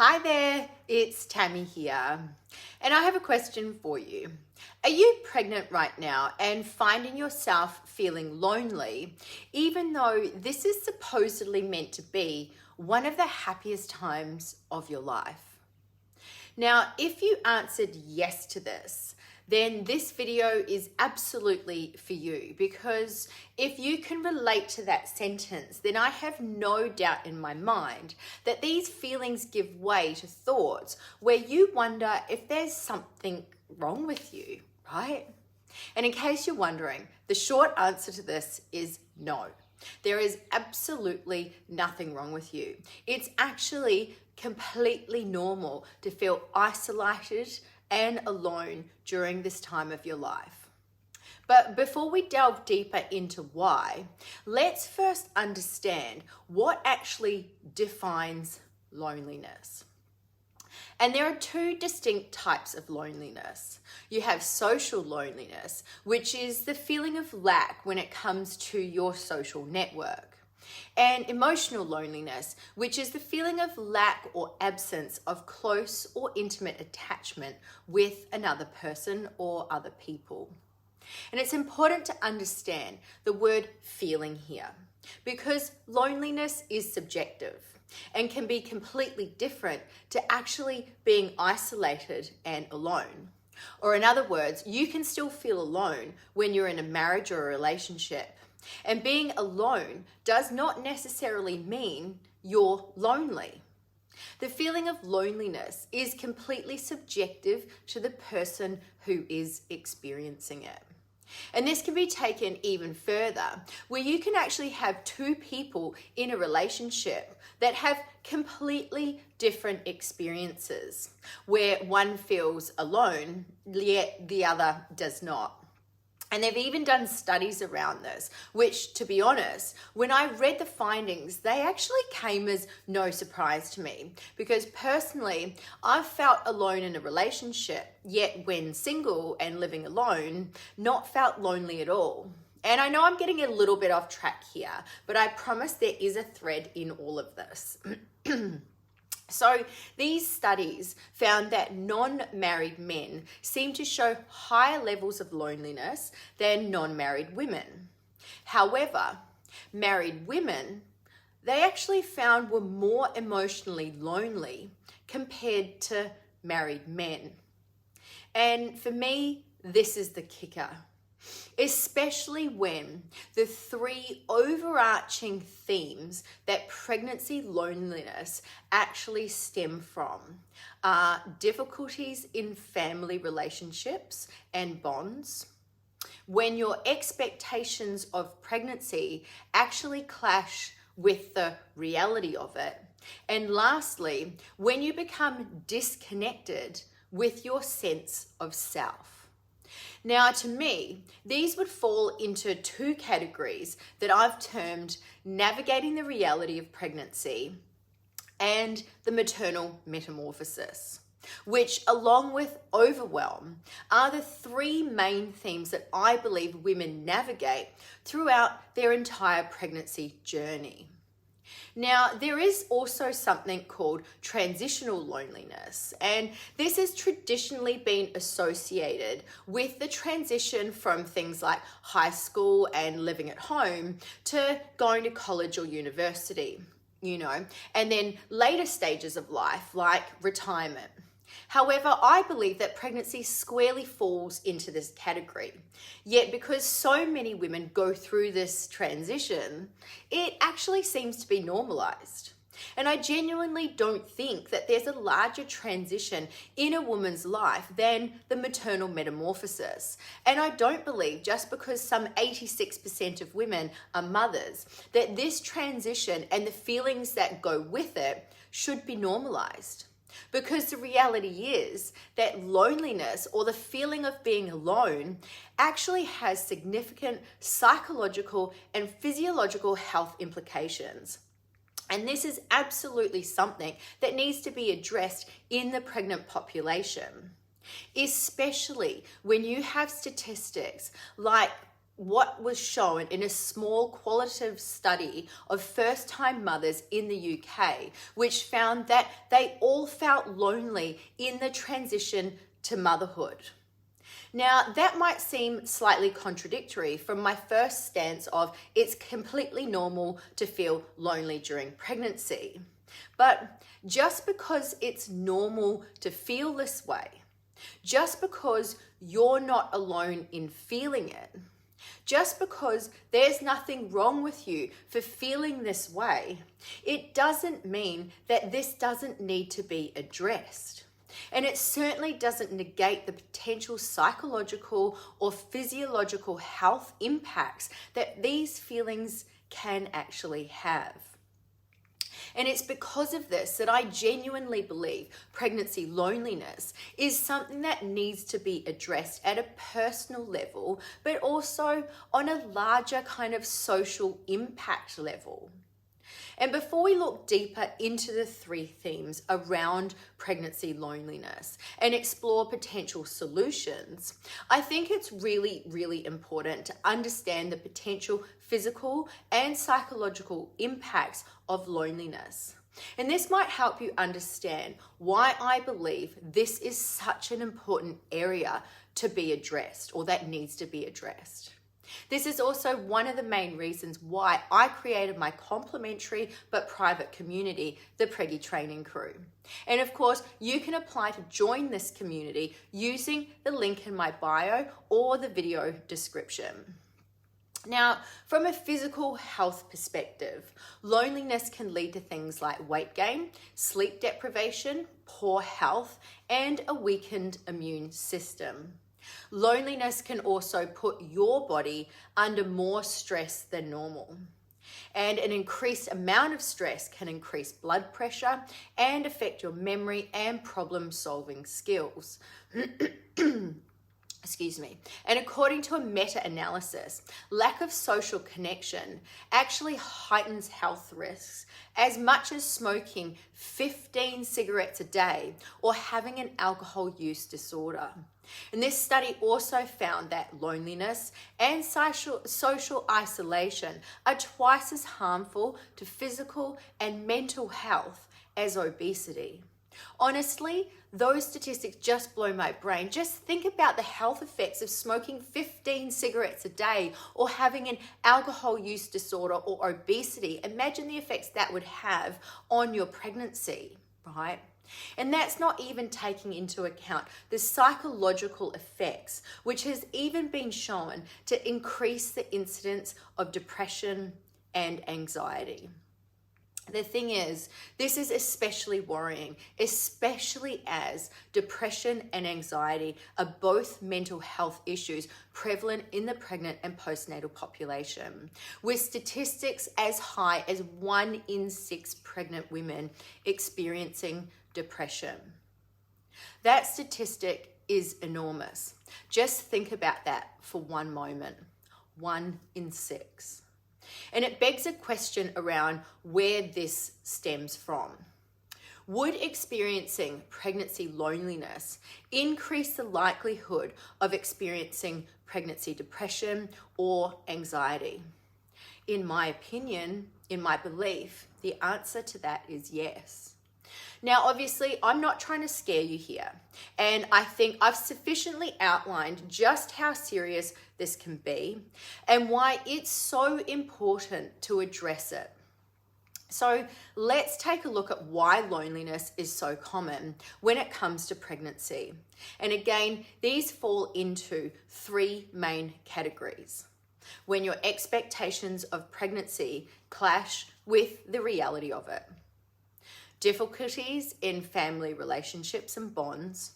Hi there, it's Tammy here, and I have a question for you. Are you pregnant right now and finding yourself feeling lonely, even though this is supposedly meant to be one of the happiest times of your life? Now, if you answered yes to this, then this video is absolutely for you, because if you can relate to that sentence, then I have no doubt in my mind that these feelings give way to thoughts where you wonder if there's something wrong with you, right? And in case you're wondering, the short answer to this is no. There is absolutely nothing wrong with you. It's actually completely normal to feel isolated and alone during this time of your life. But before we delve deeper into why, let's first understand what actually defines loneliness. And there are two distinct types of loneliness. You have social loneliness, which is the feeling of lack when it comes to your social network. And emotional loneliness, which is the feeling of lack or absence of close or intimate attachment with another person or other people. And it's important to understand the word feeling here, because loneliness is subjective and can be completely different to actually being isolated and alone. Or in other words, you can still feel alone when you're in a marriage or a relationship. And being alone does not necessarily mean you're lonely. The feeling of loneliness is completely subjective to the person who is experiencing it. And this can be taken even further, where you can actually have two people in a relationship that have completely different experiences, where one feels alone, yet the other does not. And they've even done studies around this, which, to be honest, when I read the findings, they actually came as no surprise to me, because personally, I've felt alone in a relationship, yet when single and living alone, not felt lonely at all. And I know I'm getting a little bit off track here, but I promise there is a thread in all of this. So these studies found that non-married men seem to show higher levels of loneliness than non-married women. However, married women, they actually found were more emotionally lonely compared to married men. And for me, this is the kicker. Especially when the three overarching themes that pregnancy loneliness actually stem from are difficulties in family relationships and bonds, when your expectations of pregnancy actually clash with the reality of it, and lastly, when you become disconnected with your sense of self. Now, to me, these would fall into two categories that I've termed navigating the reality of pregnancy and the maternal metamorphosis, which, along with overwhelm, are the three main themes that I believe women navigate throughout their entire pregnancy journey. Now, there is also something called transitional loneliness, and this has traditionally been associated with the transition from things like high school and living at home to going to college or university, and then later stages of life like retirement. However, I believe that pregnancy squarely falls into this category. Yet because so many women go through this transition, it actually seems to be normalized. And I genuinely don't think that there's a larger transition in a woman's life than the maternal metamorphosis. And I don't believe just because some 86% of women are mothers, that this transition and the feelings that go with it should be normalized. Because the reality is that loneliness, or the feeling of being alone, actually has significant psychological and physiological health implications. And this is absolutely something that needs to be addressed in the pregnant population, especially when you have statistics like what was shown in a small qualitative study of first-time mothers in the UK, which found that they all felt lonely in the transition to motherhood. Now, that might seem slightly contradictory from my first stance of it's completely normal to feel lonely during pregnancy. But just because it's normal to feel this way, just because you're not alone in feeling it, just because there's nothing wrong with you for feeling this way, it doesn't mean that this doesn't need to be addressed. And it certainly doesn't negate the potential psychological or physiological health impacts that these feelings can actually have. And it's because of this that I genuinely believe pregnancy loneliness is something that needs to be addressed at a personal level, but also on a larger kind of social impact level. And before we look deeper into the three themes around pregnancy loneliness and explore potential solutions, I think it's really, really important to understand the potential physical and psychological impacts of loneliness. And this might help you understand why I believe this is such an important area to be addressed, or that needs to be addressed. This is also one of the main reasons why I created my complimentary but private community, the Preggy Training Crew. And of course, you can apply to join this community using the link in my bio or the video description. Now, from a physical health perspective, loneliness can lead to things like weight gain, sleep deprivation, poor health, and a weakened immune system. Loneliness can also put your body under more stress than normal. And an increased amount of stress can increase blood pressure and affect your memory and problem-solving skills. Excuse me. And according to a meta-analysis, lack of social connection actually heightens health risks as much as smoking 15 cigarettes a day or having an alcohol use disorder. And this study also found that loneliness and social isolation are twice as harmful to physical and mental health as obesity. Honestly, those statistics just blow my brain. Just think about the health effects of smoking 15 cigarettes a day or having an alcohol use disorder or obesity. Imagine the effects that would have on your pregnancy, right? And that's not even taking into account the psychological effects, which has even been shown to increase the incidence of depression and anxiety. The thing is, this is especially worrying, especially as depression and anxiety are both mental health issues prevalent in the pregnant and postnatal population, with statistics as high as 1 in 6 pregnant women experiencing depression. That statistic is enormous. Just think about that for one moment. 1 in 6. And it begs a question around where this stems from. Would experiencing pregnancy loneliness increase the likelihood of experiencing pregnancy depression or anxiety? In my opinion, in my belief, the answer to that is yes. Now, obviously, I'm not trying to scare you here, and I think I've sufficiently outlined just how serious this can be and why it's so important to address it. So let's take a look at why loneliness is so common when it comes to pregnancy. And again, these fall into 3 main categories. When your expectations of pregnancy clash with the reality of it. Difficulties in family relationships and bonds.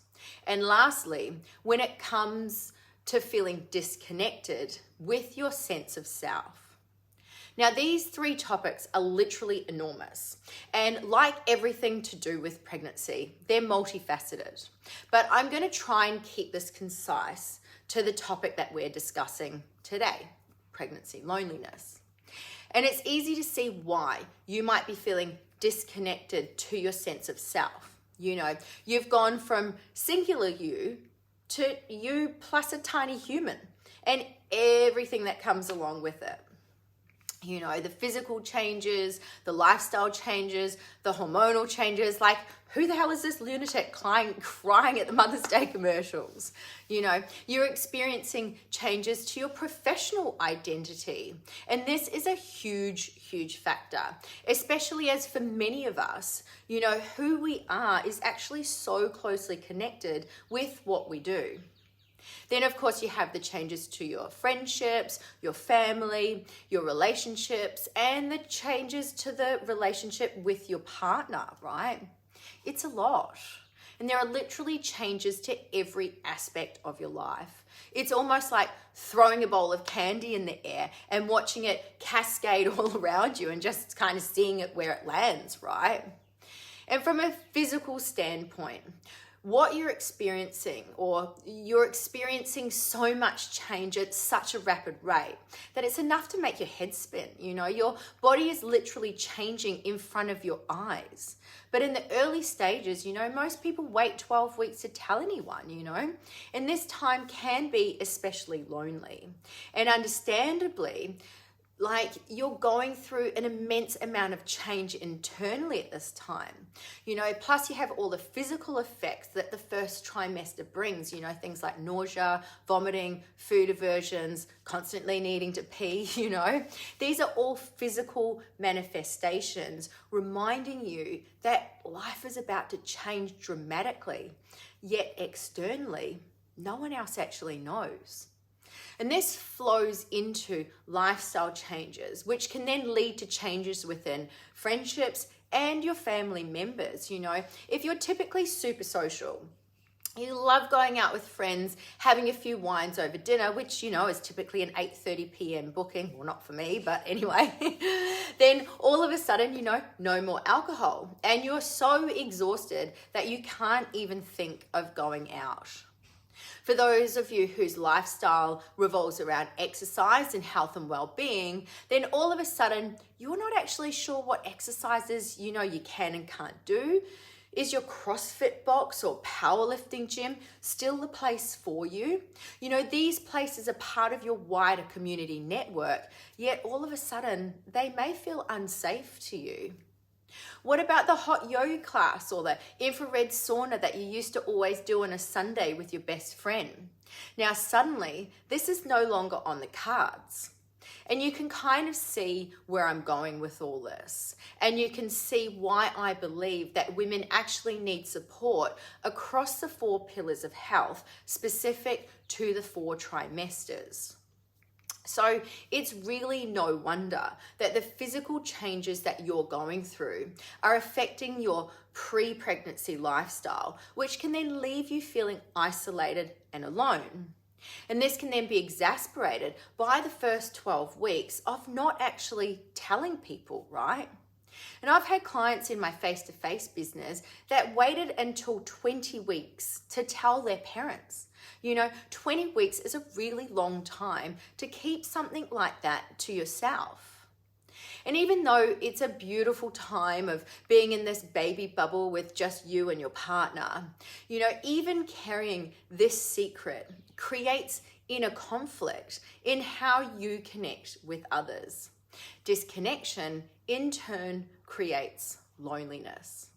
And lastly, when it comes to feeling disconnected with your sense of self. Now, these 3 topics are literally enormous, and like everything to do with pregnancy, they're multifaceted. But I'm going to try and keep this concise to the topic that we're discussing today, pregnancy loneliness. And it's easy to see why you might be feeling disconnected to your sense of self. You know, you've gone from singular you to you plus a tiny human. and everything that comes along with it. You know, the physical changes, the lifestyle changes, the hormonal changes. Like, who the hell is this lunatic crying at the Mother's Day commercials? You know, you're experiencing changes to your professional identity. And this is a huge, huge factor, especially as for many of us, you know, who we are is actually so closely connected with what we do. Then, of course, you have the changes to your friendships, your family, your relationships, and the changes to the relationship with your partner, right? It's a lot. And there are literally changes to every aspect of your life. It's almost like throwing a bowl of candy in the air and watching it cascade all around you and just kind of seeing it where it lands, right? And from a physical standpoint, what you're experiencing so much change at such a rapid rate that it's enough to make your head spin. You know, your body is literally changing in front of your eyes. But in the early stages, you know, most people wait 12 weeks to tell anyone, you know, and this time can be especially lonely. And understandably, like, you're going through an immense amount of change internally at this time, you know, plus you have all the physical effects that the first trimester brings, you know, things like nausea, vomiting, food aversions, constantly needing to pee, you know. These are all physical manifestations reminding you that life is about to change dramatically, yet externally, no one else actually knows. And this flows into lifestyle changes, which can then lead to changes within friendships and your family members. You know, if you're typically super social, you love going out with friends, having a few wines over dinner, which, you know, is typically an 8:30 p.m. booking. Well, not for me, but anyway. Then all of a sudden, you know, no more alcohol. And you're so exhausted that you can't even think of going out. For those of you whose lifestyle revolves around exercise and health and well-being, then all of a sudden, you're not actually sure what exercises, you know, you can and can't do. Is your CrossFit box or powerlifting gym still the place for you? You know, these places are part of your wider community network, yet all of a sudden, they may feel unsafe to you. What about the hot yoga class or the infrared sauna that you used to always do on a Sunday with your best friend? Now, suddenly, this is no longer on the cards. And you can kind of see where I'm going with all this. And you can see why I believe that women actually need support across the 4 pillars of health, specific to the 4 trimesters. So it's really no wonder that the physical changes that you're going through are affecting your pre-pregnancy lifestyle, which can then leave you feeling isolated and alone. And this can then be exacerbated by the first 12 weeks of not actually telling people, right? And I've had clients in my face-to-face business that waited until 20 weeks to tell their parents. You know, 20 weeks is a really long time to keep something like that to yourself. And even though it's a beautiful time of being in this baby bubble with just you and your partner, you know, even carrying this secret creates inner conflict in how you connect with others. Disconnection, in turn, creates loneliness.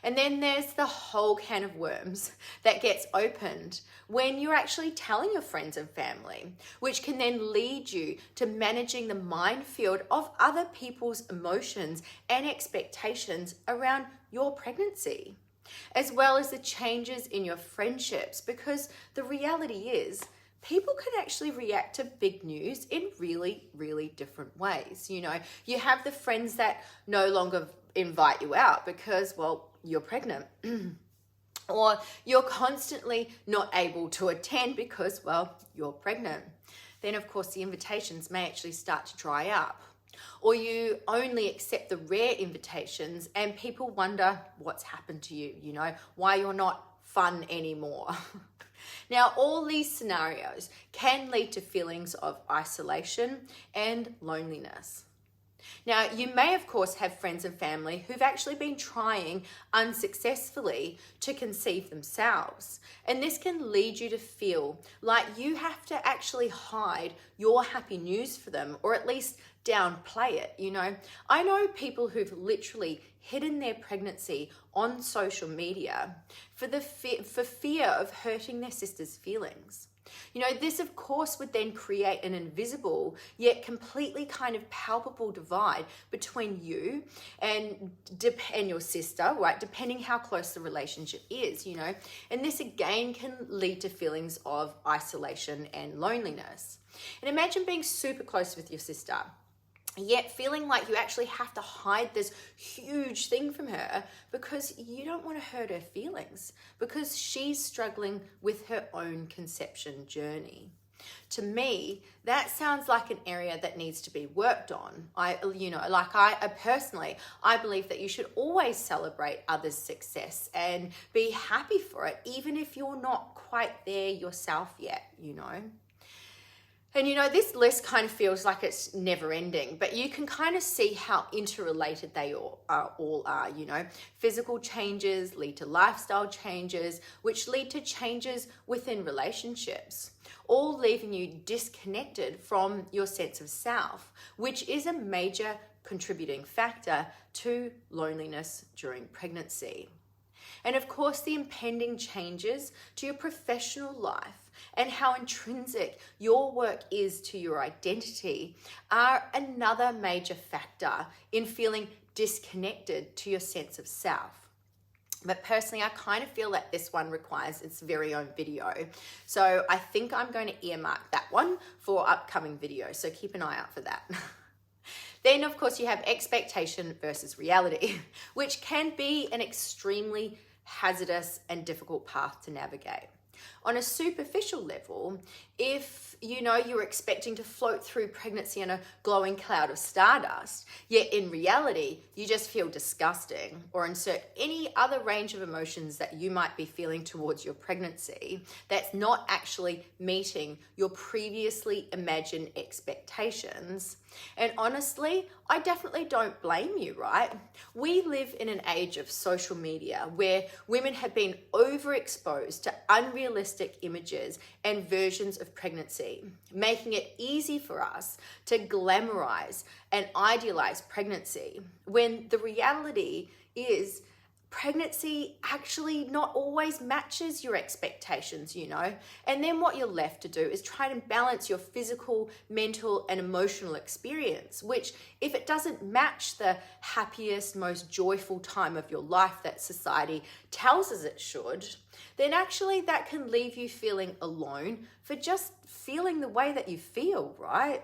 And then there's the whole can of worms that gets opened when you're actually telling your friends and family, which can then lead you to managing the minefield of other people's emotions and expectations around your pregnancy, as well as the changes in your friendships, because the reality is people can actually react to big news in really, really different ways. You know, you have the friends that no longer invite you out because, well, you're pregnant. Or you're constantly not able to attend because, well, you're pregnant. Then, of course, the invitations may actually start to dry up. Or you only accept the rare invitations and people wonder what's happened to you, you know, why you're not fun anymore. Now, all these scenarios can lead to feelings of isolation and loneliness. Now, you may, of course, have friends and family who've actually been trying unsuccessfully to conceive themselves. And this can lead you to feel like you have to actually hide your happy news for them, or at least downplay it. I know people who've literally hidden their pregnancy on social media for fear of hurting their sister's feelings. This of course would then create an invisible yet completely kind of palpable divide between you and your sister, right? Depending how close the relationship is, And this again can lead to feelings of isolation and loneliness. And imagine being super close with your sister, yet feeling like you actually have to hide this huge thing from her because you don't want to hurt her feelings, because she's struggling with her own conception journey. To me, that sounds like an area that needs to be worked on. I personally, I believe that you should always celebrate others' success and be happy for it, even if you're not quite there yourself yet. And this list kind of feels like it's never ending, but you can kind of see how interrelated they all are. Physical changes lead to lifestyle changes, which lead to changes within relationships, all leaving you disconnected from your sense of self, which is a major contributing factor to loneliness during pregnancy. And of course, the impending changes to your professional life and how intrinsic your work is to your identity are another major factor in feeling disconnected to your sense of self. But personally, I kind of feel that this one requires its very own video. So I think I'm going to earmark that one for upcoming videos. So keep an eye out for that. Then, of course, you have expectation versus reality, which can be an extremely hazardous and difficult path to navigate. On a superficial level, if you're expecting to float through pregnancy in a glowing cloud of stardust, yet in reality, you just feel disgusting, or insert any other range of emotions that you might be feeling towards your pregnancy that's not actually meeting your previously imagined expectations. And honestly, I definitely don't blame you, right? We live in an age of social media where women have been overexposed to unrealistic images and versions of pregnancy, making it easy for us to glamorize and idealize pregnancy, when the reality is pregnancy actually not always matches your expectations, And then what you're left to do is try to balance your physical, mental, and emotional experience, which, if it doesn't match the happiest, most joyful time of your life that society tells us it should, then actually that can leave you feeling alone for just feeling the way that you feel, right?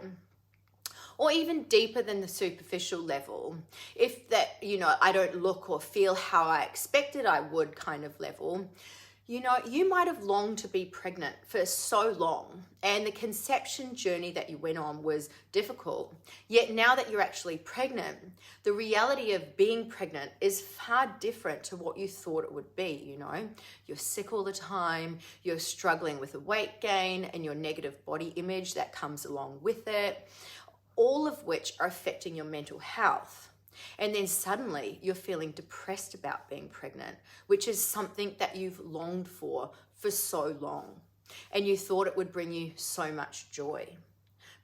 Or even deeper than the superficial level, if that, I don't look or feel how I expected I would kind of level, you might have longed to be pregnant for so long, and the conception journey that you went on was difficult. Yet now that you're actually pregnant, the reality of being pregnant is far different to what you thought it would be, You're sick all the time, you're struggling with the weight gain and your negative body image that comes along with it, all of which are affecting your mental health. And then suddenly you're feeling depressed about being pregnant, which is something that you've longed for so long. And you thought it would bring you so much joy.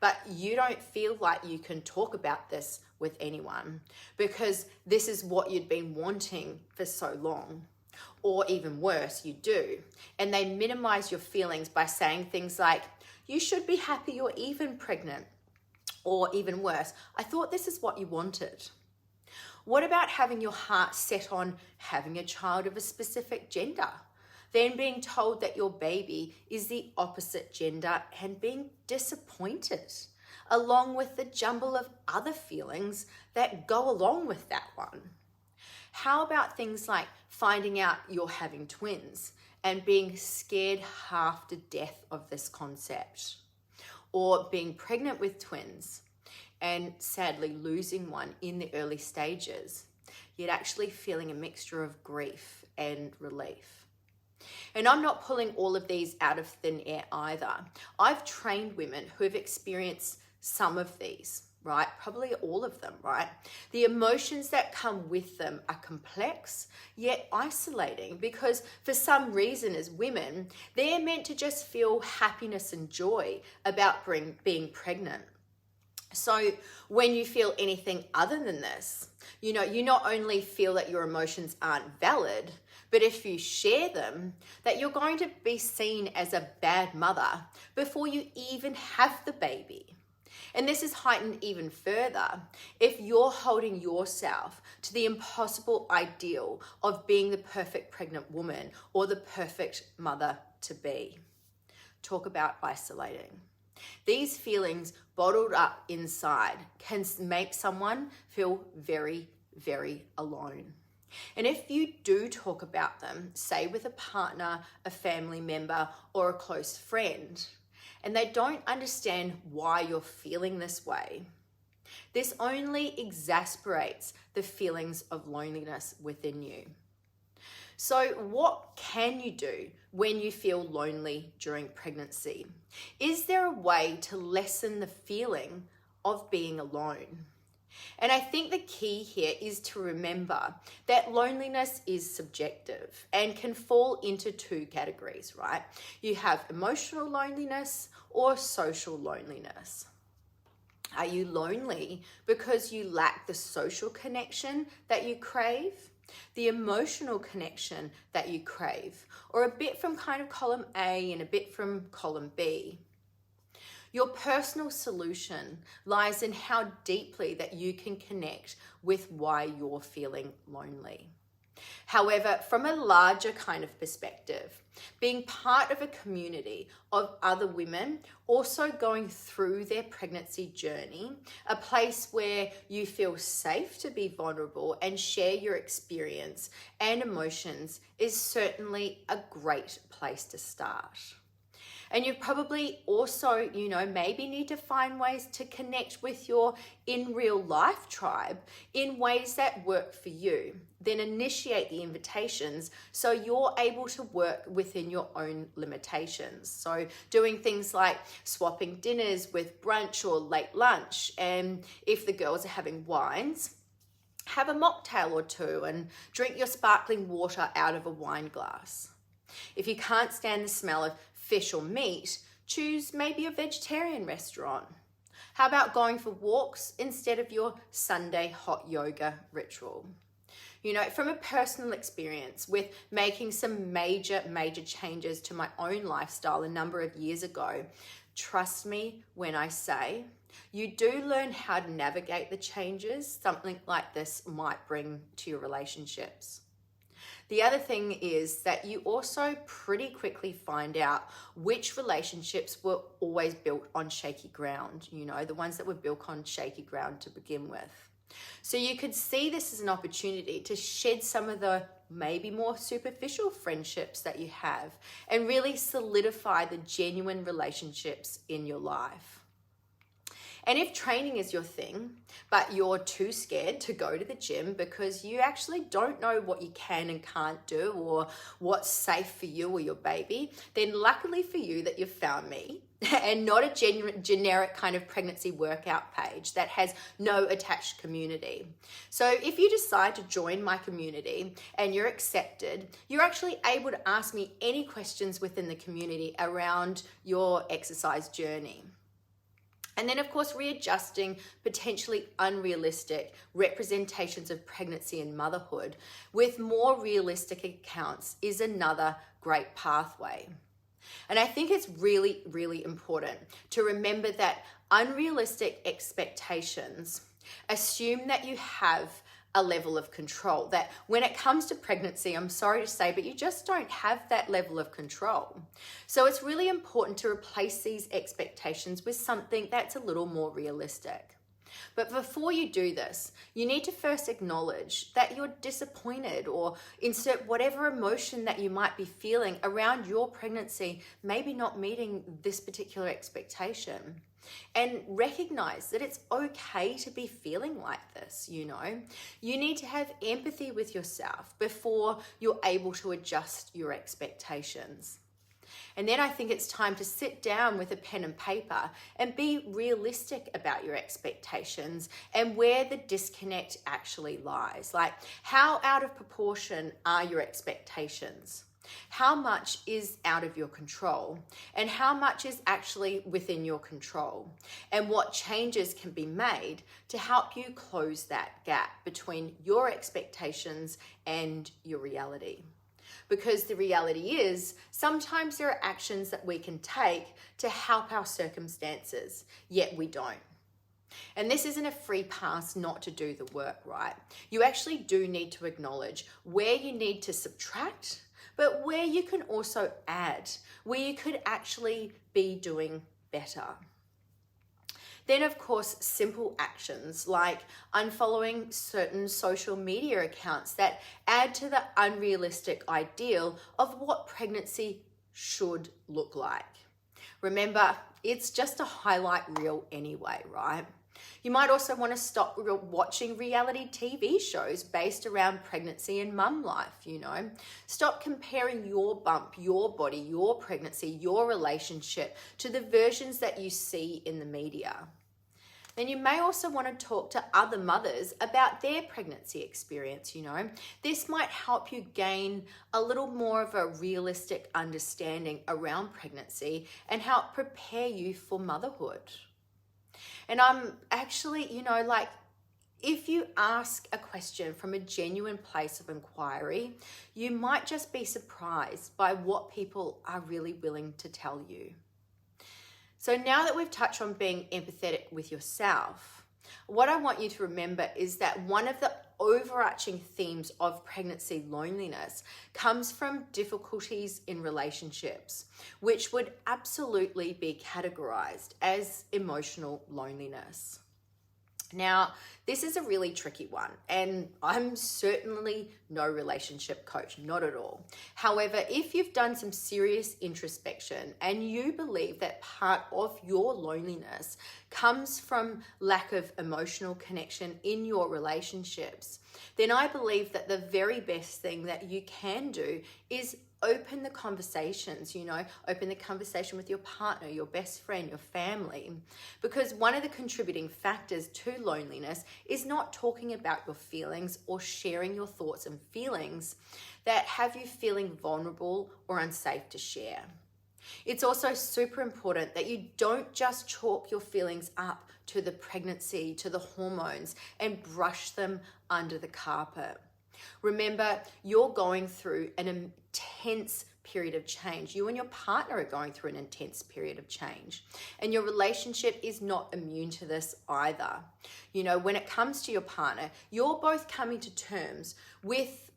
But you don't feel like you can talk about this with anyone because this is what you'd been wanting for so long. Or even worse, you do. And they minimize your feelings by saying things like, you should be happy you're even pregnant. Or even worse, I thought this is what you wanted. What about having your heart set on having a child of a specific gender, then being told that your baby is the opposite gender and being disappointed, along with the jumble of other feelings that go along with that one? How about things like finding out you're having twins and being scared half to death of this concept? Or being pregnant with twins and sadly losing one in the early stages, yet actually feeling a mixture of grief and relief. And I'm not pulling all of these out of thin air either. I've trained women who have experienced some of these, right? Probably all of them, right? The emotions that come with them are complex yet isolating, because for some reason as women, they're meant to just feel happiness and joy about being pregnant. So when you feel anything other than this, you not only feel that your emotions aren't valid, but if you share them, that you're going to be seen as a bad mother before you even have the baby. And this is heightened even further if you're holding yourself to the impossible ideal of being the perfect pregnant woman or the perfect mother to be. Talk about isolating. These feelings bottled up inside can make someone feel very, very alone. And if you do talk about them, say with a partner, a family member, or a close friend, and they don't understand why you're feeling this way, this only exasperates the feelings of loneliness within you. So what can you do when you feel lonely during pregnancy? Is there a way to lessen the feeling of being alone? And I think the key here is to remember that loneliness is subjective and can fall into two categories, right? You have emotional loneliness or social loneliness. Are you lonely because you lack the social connection that you crave, the emotional connection that you crave, or a bit from kind of column A and a bit from column B? Your personal solution lies in how deeply that you can connect with why you're feeling lonely. However, from a larger kind of perspective, being part of a community of other women also going through their pregnancy journey, a place where you feel safe to be vulnerable and share your experience and emotions, is certainly a great place to start. And you probably also, maybe need to find ways to connect with your in real life tribe in ways that work for you. Then initiate the invitations so you're able to work within your own limitations. So doing things like swapping dinners with brunch or late lunch. And if the girls are having wines, have a mocktail or two and drink your sparkling water out of a wine glass. If you can't stand the smell of fish or meat, choose maybe a vegetarian restaurant. How about going for walks instead of your Sunday hot yoga ritual? From a personal experience with making some major changes to my own lifestyle a number of years ago, trust me when I say you do learn how to navigate the changes something like this might bring to your relationships. The other thing is that you also pretty quickly find out which relationships were always built on shaky ground, the ones that were built on shaky ground to begin with. So you could see this as an opportunity to shed some of the maybe more superficial friendships that you have and really solidify the genuine relationships in your life. And if training is your thing, but you're too scared to go to the gym because you actually don't know what you can and can't do or what's safe for you or your baby, then luckily for you that you've found me and not a generic kind of pregnancy workout page that has no attached community. So if you decide to join my community and you're accepted, you're actually able to ask me any questions within the community around your exercise journey. And then, of course, readjusting potentially unrealistic representations of pregnancy and motherhood with more realistic accounts is another great pathway. And I think it's really, really important to remember that unrealistic expectations assume that you have a level of control, that when it comes to pregnancy, I'm sorry to say, but you just don't have that level of control. So it's really important to replace these expectations with something that's a little more realistic. But before you do this, you need to first acknowledge that you're disappointed or insert whatever emotion that you might be feeling around your pregnancy, maybe not meeting this particular expectation. And recognize that it's okay to be feeling like this, You need to have empathy with yourself before you're able to adjust your expectations. And then I think it's time to sit down with a pen and paper and be realistic about your expectations and where the disconnect actually lies. Like, how out of proportion are your expectations? How much is out of your control? And how much is actually within your control? And what changes can be made to help you close that gap between your expectations and your reality? Because the reality is, sometimes there are actions that we can take to help our circumstances, yet we don't. And this isn't a free pass not to do the work, right? You actually do need to acknowledge where you need to subtract, but where you can also add, where you could actually be doing better. Then, of course, simple actions like unfollowing certain social media accounts that add to the unrealistic ideal of what pregnancy should look like. Remember, it's just a highlight reel anyway, right? You might also want to stop watching reality TV shows based around pregnancy and mum life, Stop comparing your bump, your body, your pregnancy, your relationship to the versions that you see in the media. Then you may also want to talk to other mothers about their pregnancy experience, This might help you gain a little more of a realistic understanding around pregnancy and help prepare you for motherhood. And I'm actually, if you ask a question from a genuine place of inquiry, you might just be surprised by what people are really willing to tell you. So now that we've touched on being empathetic with yourself, what I want you to remember is that one of the overarching themes of pregnancy loneliness comes from difficulties in relationships, which would absolutely be categorized as emotional loneliness. Now, this is a really tricky one, and I'm certainly no relationship coach, not at all. However, if you've done some serious introspection and you believe that part of your loneliness comes from lack of emotional connection in your relationships, then I believe that the very best thing that you can do is open the conversations, open the conversation with your partner, your best friend, your family. Because one of the contributing factors to loneliness is not talking about your feelings or sharing your thoughts and feelings that have you feeling vulnerable or unsafe to share. It's also super important that you don't just chalk your feelings up to the pregnancy, to the hormones, and brush them under the carpet. Remember, you're going through an intense period of change. You and your partner are going through an intense period of change. And your relationship is not immune to this either. When it comes to your partner, you're both coming to terms with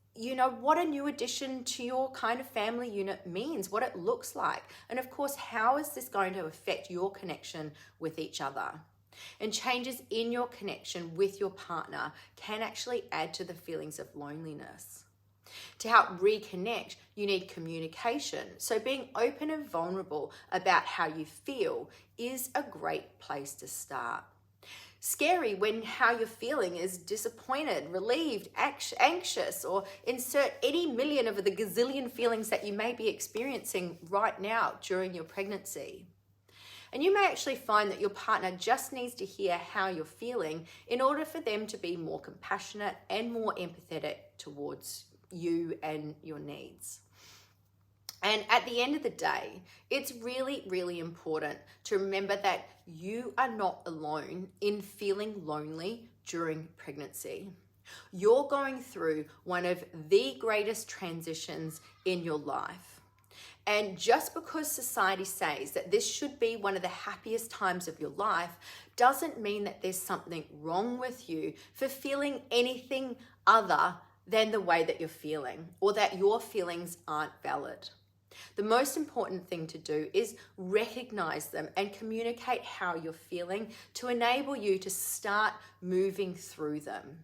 what a new addition to your kind of family unit means, what it looks like. And of course, how is this going to affect your connection with each other? And changes in your connection with your partner can actually add to the feelings of loneliness. To help reconnect, you need communication. So being open and vulnerable about how you feel is a great place to start. Scary when how you're feeling is disappointed, relieved, anxious, or insert any million of the gazillion feelings that you may be experiencing right now during your pregnancy. And you may actually find that your partner just needs to hear how you're feeling in order for them to be more compassionate and more empathetic towards you and your needs. And at the end of the day, it's really, really important to remember that you are not alone in feeling lonely during pregnancy. You're going through one of the greatest transitions in your life. And just because society says that this should be one of the happiest times of your life doesn't mean that there's something wrong with you for feeling anything other than the way that you're feeling, or that your feelings aren't valid. The most important thing to do is recognize them and communicate how you're feeling to enable you to start moving through them.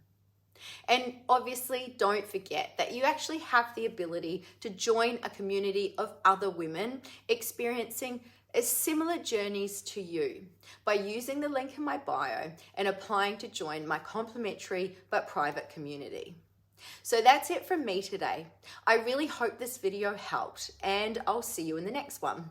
And obviously, don't forget that you actually have the ability to join a community of other women experiencing similar journeys to you by using the link in my bio and applying to join my complimentary but private community. So that's it from me today. I really hope this video helped, and I'll see you in the next one.